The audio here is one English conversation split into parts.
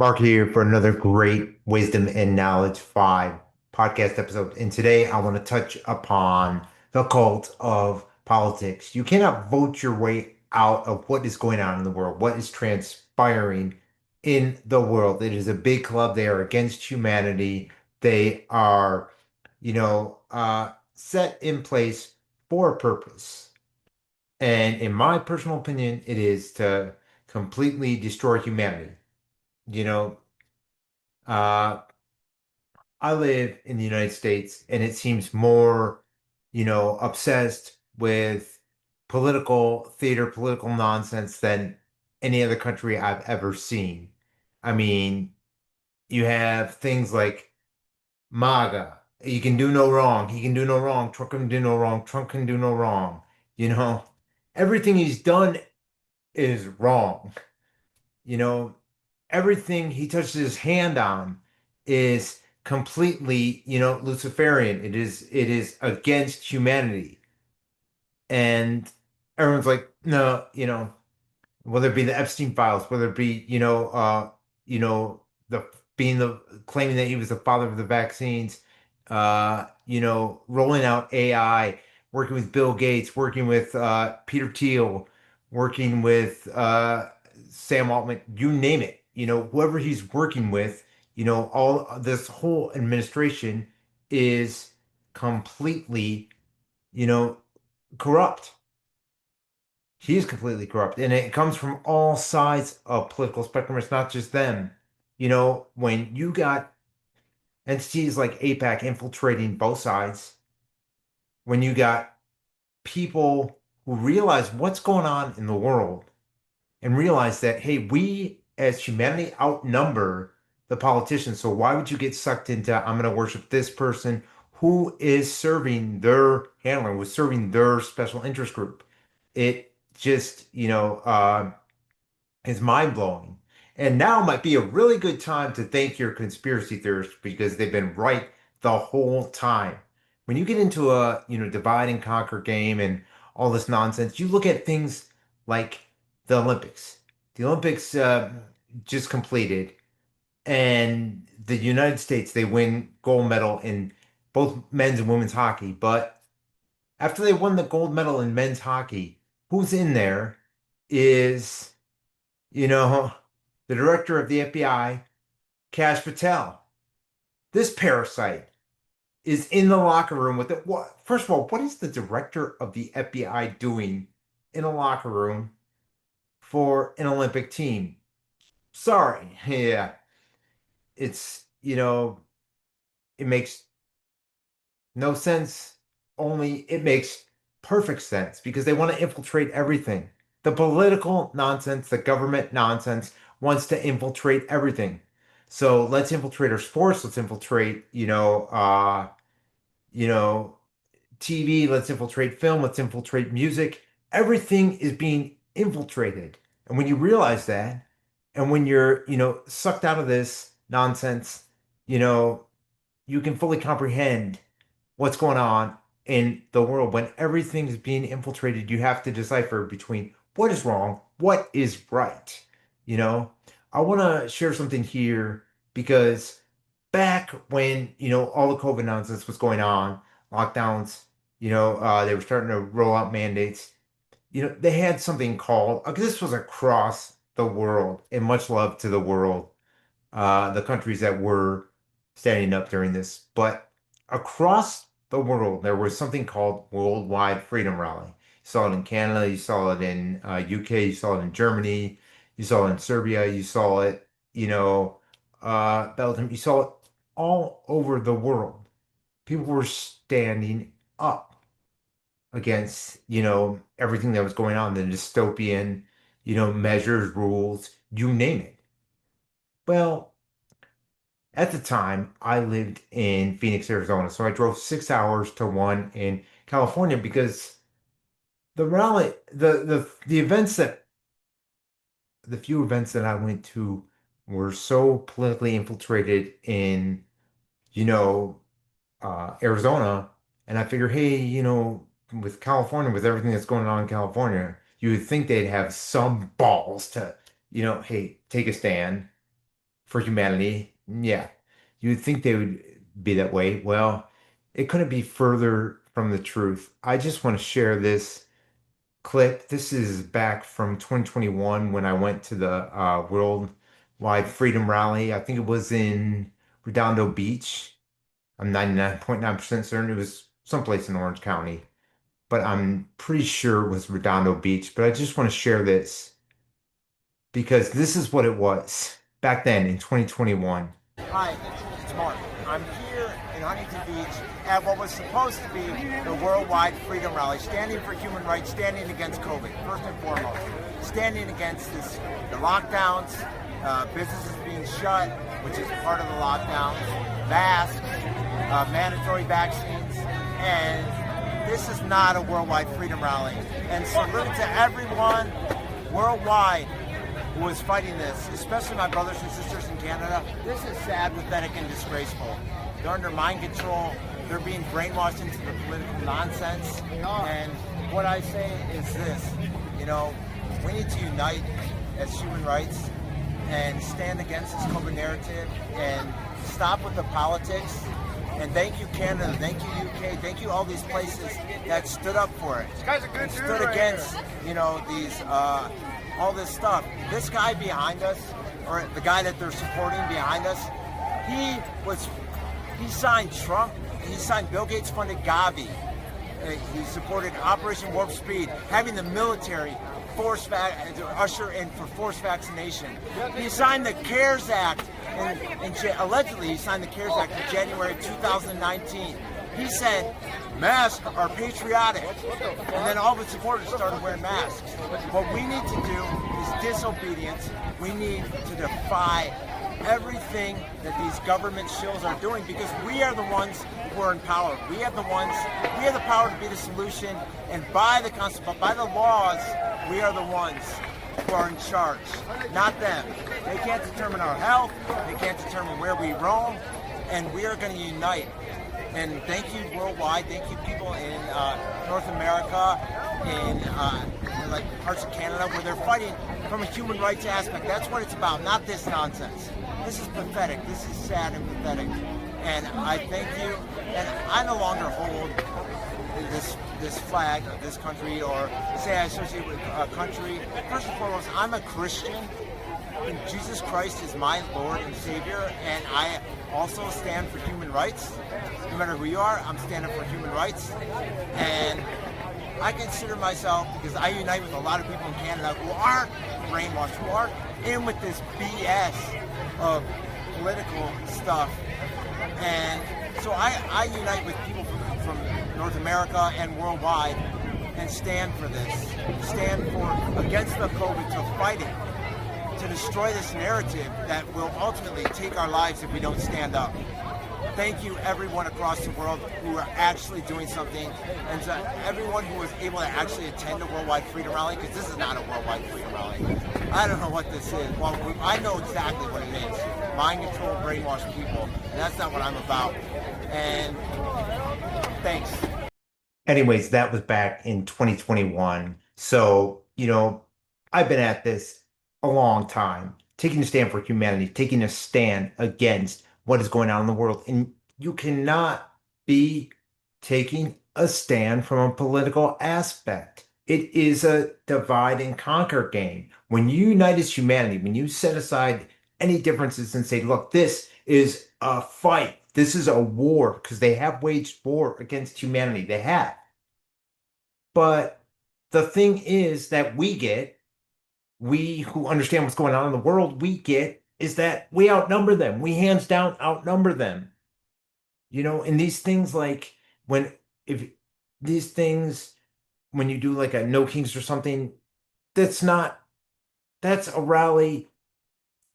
Mark here for another great Wisdom and Knowledge 5 podcast episode. And today I want to touch upon the cult of politics. You cannot vote your way out of what is going on in the world, what is transpiring in the world. It is a big club. They are against humanity. They are, set in place for a purpose. And in my personal opinion, it is to completely destroy humanity. You know, uh, I live in the United States and it seems more, obsessed with political theater, political nonsense than any other country I've ever seen. I mean, you have things like MAGA. You can do no wrong. He can do no wrong. Trump can do no wrong. Trump can do no wrong. You know, everything he's done is wrong. You know, everything he touches his hand on is completely, Luciferian. It is against humanity. And everyone's like, no, whether it be the Epstein files, whether it be, the being the claiming that he was the father of the vaccines, rolling out AI, working with Bill Gates, working with Peter Thiel, working with Sam Altman, you name it, whoever he's working with, all this whole administration is completely, you know, corrupt. He's completely corrupt, and it comes from all sides of political spectrum. It's not just them. When you got entities like APAC infiltrating both sides, when you got people who realize what's going on in the world and realize that, hey, we as humanity outnumber the politicians. So why would you get sucked into, I'm going to worship this person who is serving their handler, who's serving their special interest group? It just, is mind blowing. And now might be a really good time to thank your conspiracy theorists because they've been right the whole time. When you get into a, divide and conquer game and all this nonsense, you look at things like the Olympics. The Olympics just completed, and the United States, they win gold medal in both men's and women's hockey. But after they won the gold medal in men's hockey, who's in there is you know, the director of the FBI, Kash Patel. This parasite is in the locker room with it. What? First of all, what is the director of the FBI doing in a locker room for an Olympic team? Sorry. Yeah. It's, it makes no sense. Only it makes perfect sense because they want to infiltrate everything. The political nonsense, the government nonsense wants to infiltrate everything. So let's infiltrate our sports. Let's infiltrate, you know, TV. Let's infiltrate film. Let's infiltrate music. Everything is being infiltrated. And when you realize that, and when you're, sucked out of this nonsense, you know, you can fully comprehend what's going on in the world. When everything is being infiltrated, you have to decipher between what is wrong, what is right. You know, I want to share something here because back when, all the COVID nonsense was going on, lockdowns, they were starting to roll out mandates. They had something called, this was across the world, and much love to the world, the countries that were standing up during this. But across the world, there was something called Worldwide Freedom Rally. You saw it in Canada, you saw it in UK, you saw it in Germany, you saw it in Serbia, you saw it, Belgium, you saw it all over the world. People were standing up against, everything that was going on, the dystopian, measures, rules, you name it. Well, at the time, I lived in Phoenix, Arizona, so I drove 6 hours to one in California because the rally, the events that the few events that I went to were so politically infiltrated in, you know, Arizona, and I figure, hey, with California, with everything that's going on in California, you would think they'd have some balls to, hey, take a stand for humanity. Yeah, you would think they would be that way. Well, it couldn't be further from the truth. I just want to share this clip. This is back from 2021 when I went to the Worldwide Freedom Rally. I think it was in Redondo Beach. I'm 99.9% certain it was someplace in Orange County, but I'm pretty sure it was Redondo Beach. But I just want to share this because this is what it was back then in 2021. Hi, it's Mark. I'm here in Huntington Beach at what was supposed to be the Worldwide Freedom Rally, standing for human rights, standing against COVID, first and foremost. Standing against the lockdowns, businesses being shut, which is part of the lockdowns, masks, mandatory vaccines, and this is not a Worldwide Freedom Rally. And salute to everyone worldwide who is fighting this, especially my brothers and sisters in Canada. This is sad, pathetic, and disgraceful. They're under mind control. They're being brainwashed into the political nonsense. And what I say is this, we need to unite as human rights and stand against this COVID narrative and stop with the politics. And thank you, Canada. Thank you, UK. Thank you, all these places that stood up for it. This guy's a good dude. Stood right against, here. these, all this stuff. This guy behind us, or the guy that they're supporting behind us, he signed Trump. He signed Bill Gates funded Gavi. He supported Operation Warp Speed, having the military usher in for forced vaccination. He signed the CARES Act, and allegedly he signed the CARES Act in January 2019. He said masks are patriotic, and then all the supporters started wearing masks. What we need to do is disobedience. We need to defy everything that these government shills are doing, because we are the ones who are in power. We have the power to be the solution, and by the laws, we are the ones who are in charge, not them. They can't determine our health, they can't determine where we roam, and we are going to unite. And thank you worldwide, thank you people in North America, in like parts of Canada, where they're fighting from a human rights aspect. That's what it's about, not this nonsense. This is pathetic, this is sad and pathetic. And I thank you, and I no longer hold this flag of this country, or say I associate with a country. First and foremost, I'm a Christian, and Jesus Christ is my Lord and Savior, and I also stand for human rights. No matter who you are, I'm standing for human rights. And I consider myself, because I unite with a lot of people in Canada who aren't brainwashed, who aren't in with this BS of political stuff. And so I unite with people from North America and worldwide and stand for this. Stand for against the COVID, to fight it, to destroy this narrative that will ultimately take our lives if we don't stand up. Thank you everyone across the world who are actually doing something, and to everyone who was able to actually attend a Worldwide Freedom Rally, because this is not a Worldwide Freedom Rally. I don't know what this is. Well, I know exactly what it is. Mind control, brainwash people, and that's not what I'm about. And thanks. Anyways, that was back in 2021. So, I've been at this a long time, taking a stand for humanity, taking a stand against what is going on in the world. And you cannot be taking a stand from a political aspect. It is a divide and conquer game. When you unite as humanity, when you set aside any differences and say, look, this is a fight, this is a war, because they have waged war against humanity. They have. But the thing is that we who understand what's going on in the world, we get is that we outnumber them. We hands down outnumber them. And these things, like if these things, when you do like a No Kings or something, that's a rally.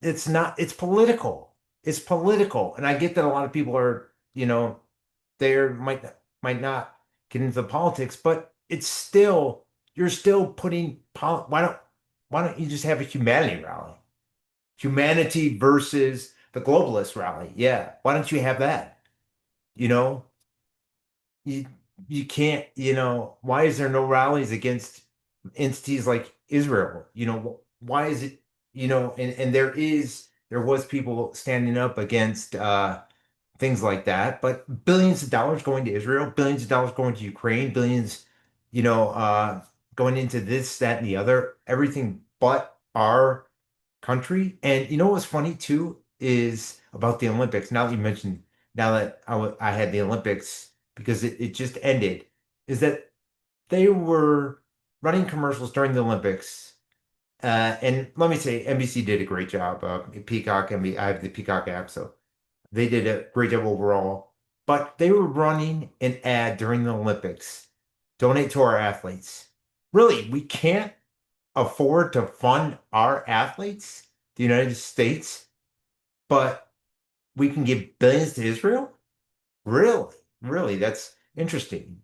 It's political. It's political. And I get that a lot of people are, they might not get into the politics, but you're still putting, why don't you just have a humanity rally? Humanity versus the globalist rally. Yeah. Why don't you have that? You you can't, why is there no rallies against entities like Israel? Why is it, and there is There was people standing up against things like that, but billions of dollars going to Israel, billions of dollars going to Ukraine, billions, you know, going into this, that, and the other, everything but our country. And you know what's funny too is about the Olympics. Now that you mentioned, now that I had the Olympics because it just ended, is that they were running commercials during the Olympics. And let me say, NBC did a great job. Peacock, I have the Peacock app, so they did a great job overall. But they were running an ad during the Olympics. Donate to our athletes. Really, we can't afford to fund our athletes, the United States, but we can give billions to Israel? Really? Really? That's interesting.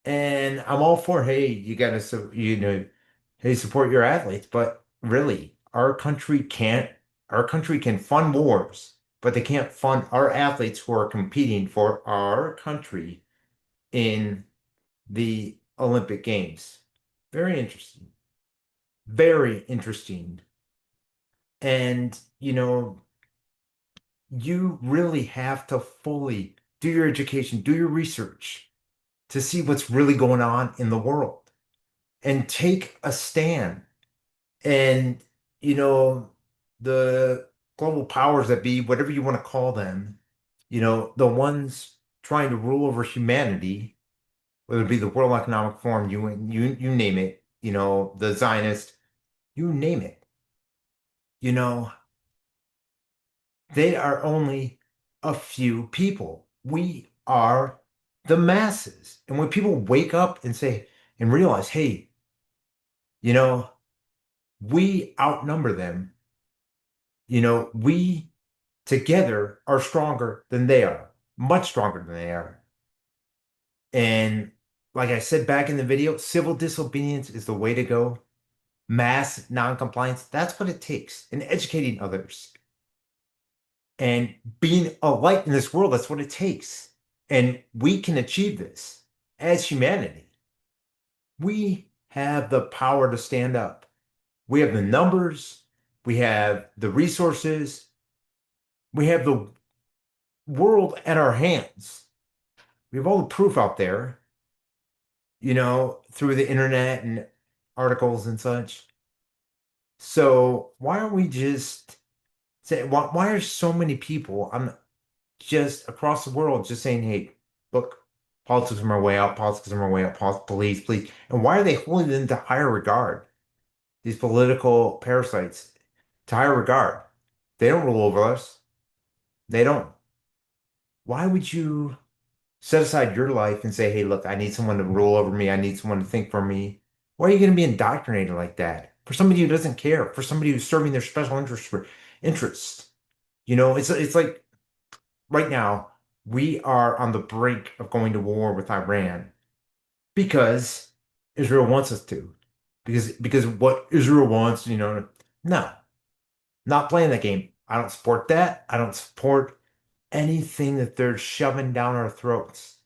And I'm all for, hey, you gotta, hey, support your athletes. But really, our country can fund wars, but they can't fund our athletes who are competing for our country in the Olympic Games. Very interesting. Very interesting. And, you really have to fully do your education, do your research to see what's really going on in the world and take a stand. And, you know, the global powers that be, whatever you want to call them, the ones trying to rule over humanity, whether it be the World Economic Forum, you name it, the Zionist, you name it, you know, they are only a few people. We are the masses. And when people wake up and say and realize, hey, you know, we outnumber them, we together are stronger than they are, much stronger than they are. And like I said back in the video, civil disobedience is the way to go. Mass non-compliance, that's what it takes. And educating others and being a light in this world, that's what it takes. And we can achieve this as humanity. We have the power to stand up. We have the numbers, we have the resources, we have the world at our hands. We have all the proof out there, through the internet and articles and such. So why aren't we just say why are so many people just across the world just saying, hey, look, politics are my way out, politics are my way out, please, please. And why are they holding them to higher regard? These political parasites to higher regard. They don't rule over us. They don't. Why would you set aside your life and say, hey, look, I need someone to rule over me. I need someone to think for me. Why are you going to be indoctrinated like that? For somebody who doesn't care, for somebody who's serving their special interests. It's like right now we are on the brink of going to war with Iran because Israel wants us to. Because what Israel wants, no, not playing that game. I don't support that. I don't support anything that they're shoving down our throats.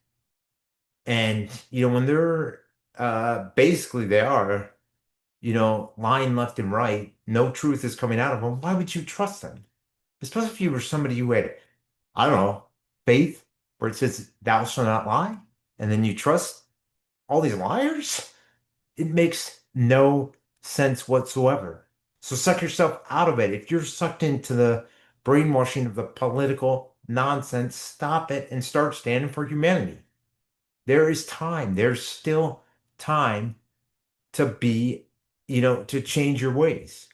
And when they're basically they are, lying left and right, no truth is coming out of them, why would you trust them? Especially if you were somebody who had, I don't know, faith where it says thou shalt not lie, and then you trust all these liars? It makes no sense whatsoever. So suck yourself out of it. If you're sucked into the brainwashing of the political nonsense, stop it and start standing for humanity. There is time. There's still time to be, to change your ways.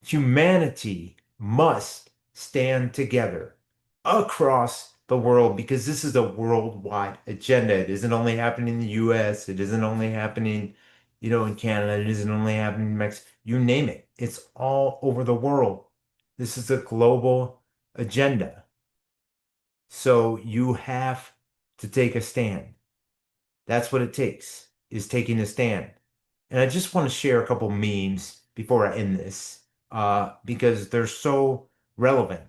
Humanity must stand together across the world because this is a worldwide agenda. It isn't only happening in the US, it isn't only happening, in Canada, it isn't only happening in Mexico. You name it. It's all over the world. This is a global agenda. So you have to take a stand. That's what it takes, is taking a stand. And I just want to share a couple memes before I end this, because they're so relevant.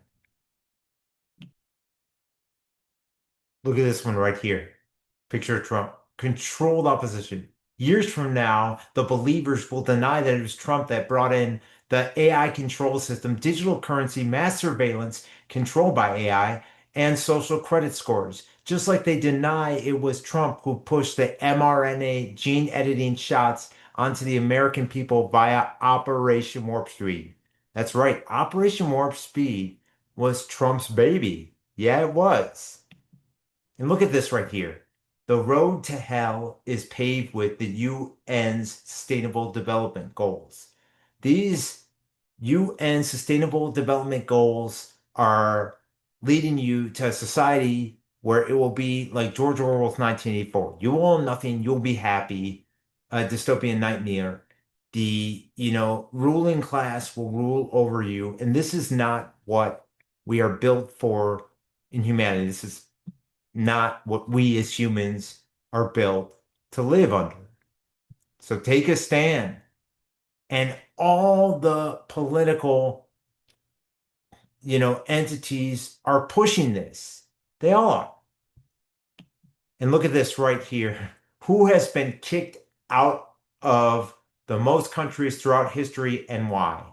Look at this one right here. Picture of Trump. Controlled opposition. Years from now, the believers will deny that it was Trump that brought in the AI control system, digital currency, mass surveillance controlled by AI, and social credit scores. Just like they deny it was Trump who pushed the mRNA gene editing shots onto the American people via Operation Warp Speed. That's right, Operation Warp Speed was Trump's baby. Yeah, it was. And look at this right here. The road to hell is paved with the UN's Sustainable Development Goals. These UN Sustainable Development Goals are leading you to a society where it will be like George Orwell's 1984. You will own nothing, you'll be happy, a dystopian nightmare. The ruling class will rule over you. And this is not what we are built for in humanity. This is not what we as humans are built to live under. So take a stand. And all the political entities are pushing this. They all are. And look at this right here. Who has been kicked out of the most countries throughout history and why?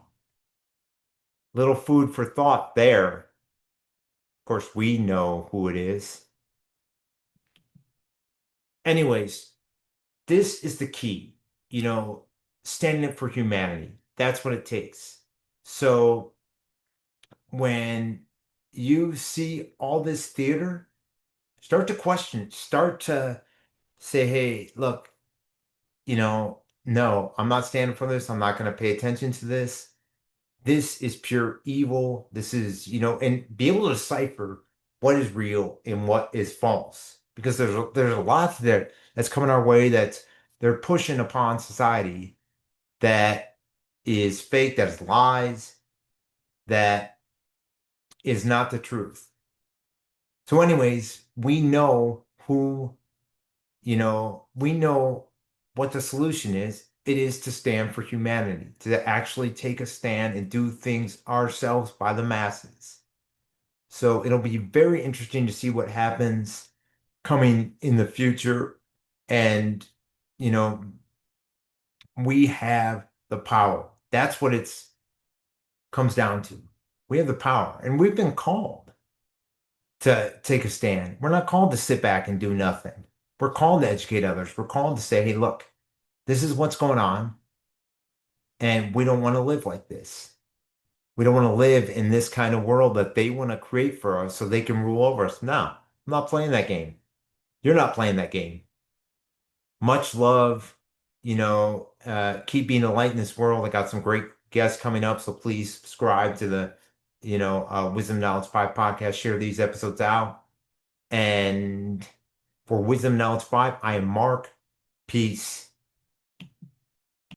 Little food for thought there. Of course, we know who it is. Anyways, this is the key, you know, standing up for humanity. That's what it takes. So when you see all this theater, start to question, start to say, hey, look, no, I'm not standing for this. I'm not going to pay attention to this. This is pure evil. This is, and be able to decipher what is real and what is false. Because there's a lot that's coming our way that they're pushing upon society that is fake, that is lies, that is not the truth. So, anyways, we know what the solution is. It is to stand for humanity, to actually take a stand and do things ourselves by the masses. So it'll be very interesting to see what happens coming in the future. And, you know, we have the power. That's what it's comes down to. We have the power, and we've been called to take a stand. We're not called to sit back and do nothing. We're called to educate others. We're called to say, hey, look, this is what's going on, and we don't want to live like this. We don't want to live in this kind of world that they want to create for us so they can rule over us. No, I'm not playing that game. You're not playing that game. Much love, keep being a light in this world. I got some great guests coming up, so please subscribe to the Wisdom Knowledge 5 podcast. Share these episodes out. And for Wisdom Knowledge 5, I am Mark. Peace.